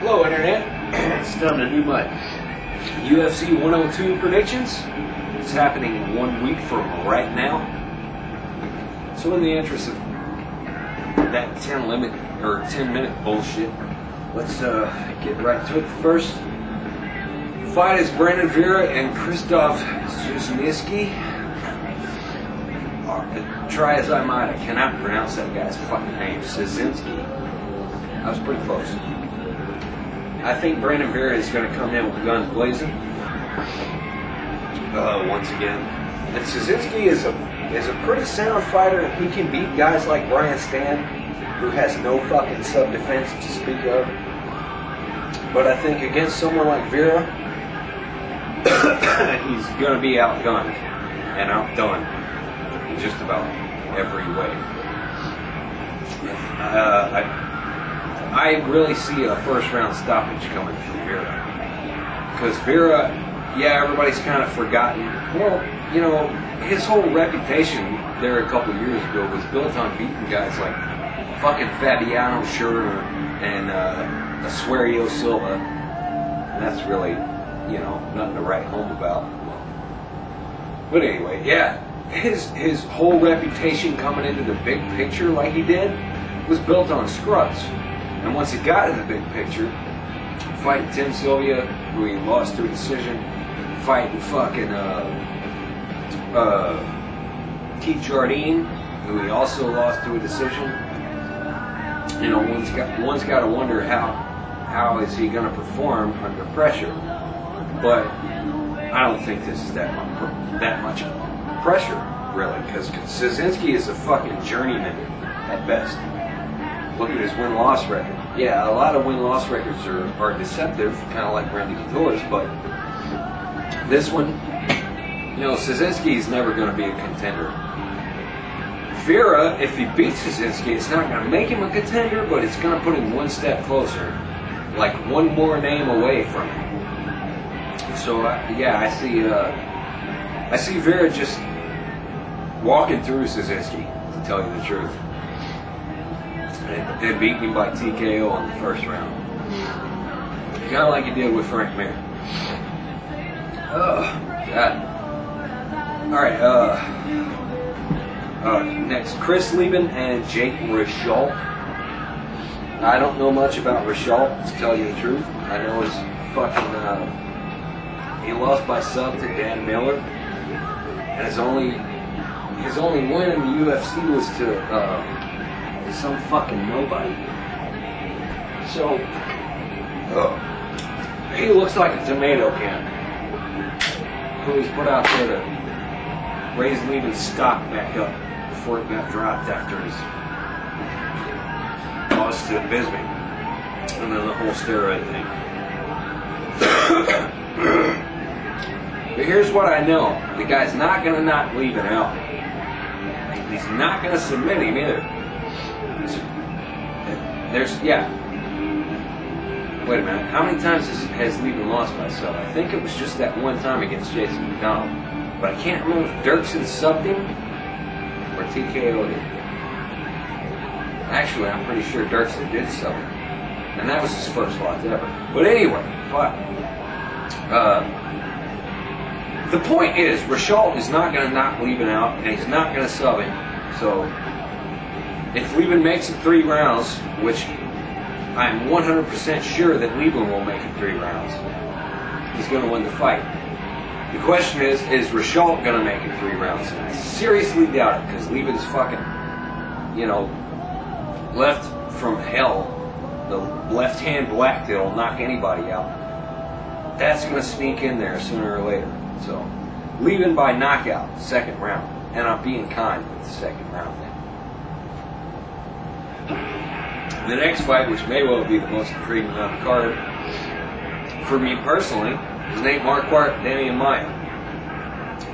Hello, Internet. It's time to do my UFC 102 predictions. It's happening 1 week from right now. So in the interest of that 10-minute bullshit, let's get right to it. First fight is Brandon Vera and Krzysztof Zuzniski. Try as I might, I cannot pronounce that guy's fucking name. Szynski. I was pretty close. I think Brandon Vera is going to come in with guns blazing. Once again, and Szynski is a pretty sound fighter. He can beat guys like Brian Stann, who has no fucking sub-defense to speak of. But I think against someone like Vera, he's going to be outgunned and outdone in just about every way. I really see a first-round stoppage coming from Vera. Because Vera, yeah, everybody's kind of forgotten. Well, you know, his whole reputation there a couple years ago was built on beating guys like fucking Fabiano Schurter and Asuero Silva. And that's really, you know, nothing to write home about. But anyway, yeah, his whole reputation coming into the big picture like he did was built on scrubs. And once he got in the big picture, fighting Tim Sylvia, who he lost to a decision, fighting fucking Keith Jardine, who he also lost to a decision. You know, one's got to wonder how is he going to perform under pressure. But I don't think this is that much pressure, really, because Szynski is a fucking journeyman at best. Look at his win-loss record. Yeah, a lot of win-loss records are deceptive, kind of like Randy Couture's, but this one, you know, Szynski is never going to be a contender. Vera, if he beats Szynski, it's not going to make him a contender, but it's going to put him one step closer, like one more name away from him. So, yeah, I see Vera just walking through Szynski, to tell you the truth. And beat him by TKO in the first round. Kind of like he did with Frank Mir. Oh, God. Alright, next, Chris Lieben and Jake Rishalt. I don't know much about Rishalt, to tell you the truth. I know his fucking, he lost by sub to Dan Miller. And his only win in the UFC was to, some fucking nobody. So, he looks like a tomato can who was put out there to raise Lieben's stock back up before it got dropped after his loss to Bisbee and then the whole steroid thing. But here's what I know: the guy's not gonna knock Lieben out. He's not gonna submit him either. Wait a minute. How many times has Lieben lost by sub? I think it was just that one time against Jason McDonald. But I can't remember if Dirksen subbed him or TKO'd him. Actually, I'm pretty sure Dirksen did sub him. And that was his first loss ever. But anyway, the point is, Rishalt is not going to knock Lieben out, and he's not going to sub him. So, if Lieben makes it 3 rounds, which I'm 100% sure that Lieben will make it 3 rounds, he's going to win the fight. The question is Rishalt going to make it 3 rounds? And I seriously doubt it, because Lieben's fucking, you know, left from hell, the left-hand black that'll knock anybody out. That's going to sneak in there sooner or later. So, Lieben by knockout, 2nd round. And I'm being kind with the 2nd round thing. The next fight, which may well be the most intriguing on the card, for me personally, is Nate Marquardt, Damian Maia.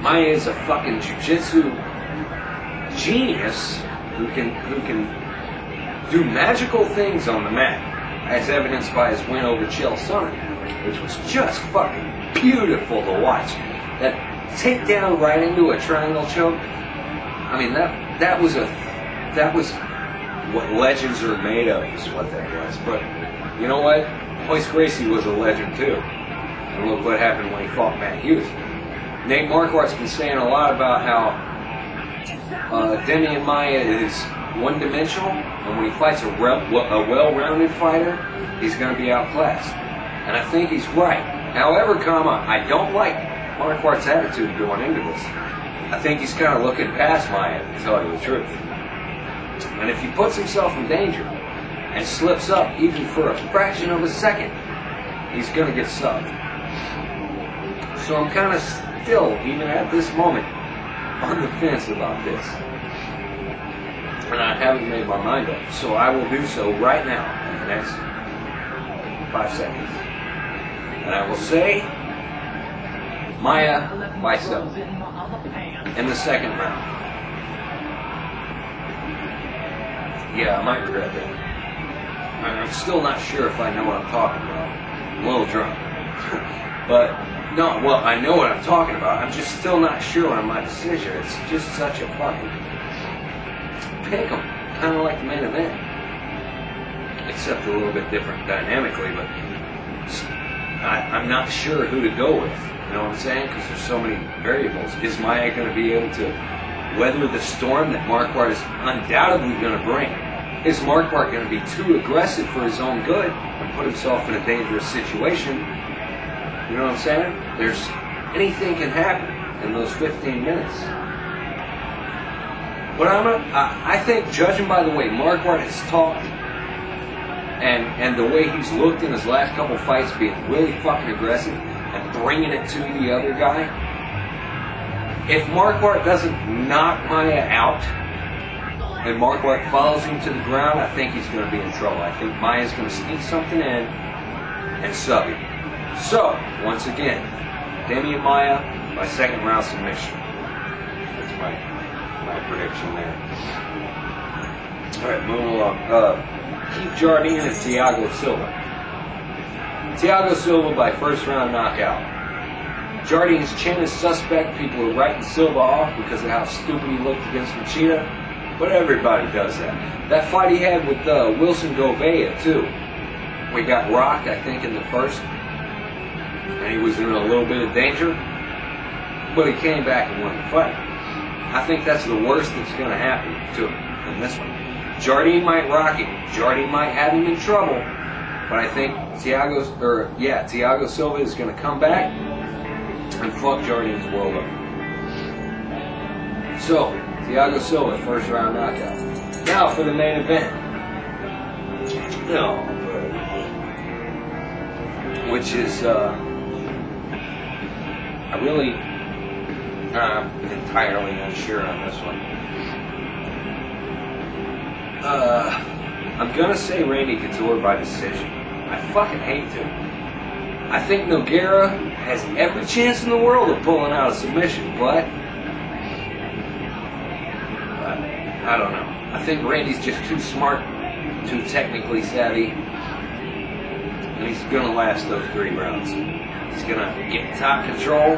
Maia is a fucking jiu-jitsu genius who can do magical things on the mat, as evidenced by his win over Chael Sonnen, which was just fucking beautiful to watch. That takedown right into a triangle choke. I mean, that was what legends are made of, is what that was. But you know what? Hoist Gracie was a legend too. And look what happened when he fought Matt Hughes. Nate Marquardt's been saying a lot about how Demian Maia is one-dimensional, and when he fights a well-rounded fighter, he's going to be outclassed. And I think he's right. However, I don't like Marquardt's attitude going into this. I think he's kind of looking past Maia, to tell you the truth. And if he puts himself in danger and slips up even for a fraction of a second, he's going to get subbed. So I'm kind of still, even at this moment, on the fence about this. And I haven't made my mind up. So I will do so right now in the next 5 seconds. And I will say Maia by sub in the second round. Yeah, I might regret that. I'm still not sure if I know what I'm talking about. I'm a little drunk. But, no, well, I know what I'm talking about. I'm just still not sure on my decision. It's just such a fucking pick 'em. Kind of like the main event. Except a little bit different dynamically, but I'm not sure who to go with. You know what I'm saying? Because there's so many variables. Is Maia going to be able to weather the storm that Marquardt is undoubtedly going to bring? Is Marquardt going to be too aggressive for his own good and put himself in a dangerous situation? You know what I'm saying? Anything can happen in those 15 minutes. But I think, judging by the way Marquardt has talked and the way he's looked in his last couple fights, being really fucking aggressive and bringing it to the other guy, if Marquardt doesn't knock Maia out and Marquardt follows him to the ground, I think he's going to be in trouble. I think Maia's going to sneak something in and sub him. So, once again, Demian Maia by second round submission. That's my prediction there. Alright, moving along. Keith Jardine and Thiago Silva. Thiago Silva by first round knockout. Jardine's chin is suspect. People are writing Silva off because of how stupid he looked against Machida. But everybody does that. That fight he had with Wilson Gouveia, too. We got rocked, I think, in the first. And he was in a little bit of danger. But he came back and won the fight. I think that's the worst that's going to happen to him in this one. Jardine might rock him. Jardine might have him in trouble. But I think Thiago Silva is going to come back and fuck Jardine's world up. So, Thiago Silva, first round knockout. Now for the main event. Which is, I'm entirely unsure on this one. I'm gonna say Randy Couture by decision. I fucking hate to. I think Nogueira has every chance in the world of pulling out a submission, but I don't know. I think Randy's just too smart, too technically savvy, and he's gonna last those 3 rounds. He's gonna get top control.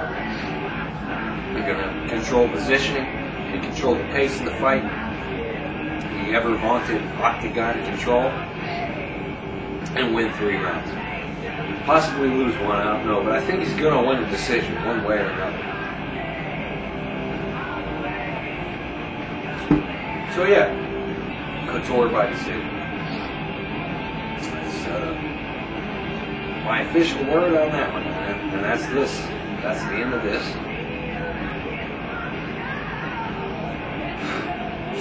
They're gonna control positioning and control the pace of the fight. The ever vaunted octagon control, and win 3 rounds. Possibly lose 1, I don't know, but I think he's gonna win a decision one way or another. So yeah, Couture by decision. That's my official word on that one, and that's this. That's the end of this.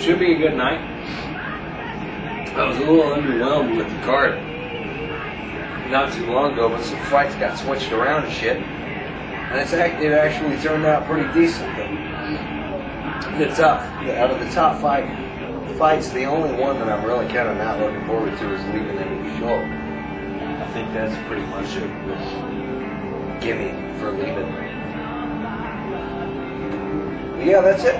Should be a good night. I was a little underwhelmed with the card not too long ago, but some fights got switched around and shit, and it actually turned out pretty decent. Out of the top 5 fights, the only one that I'm really kind of not looking forward to is Leben and Michaud. I think that's pretty much a gimme for Leben. But yeah, that's it.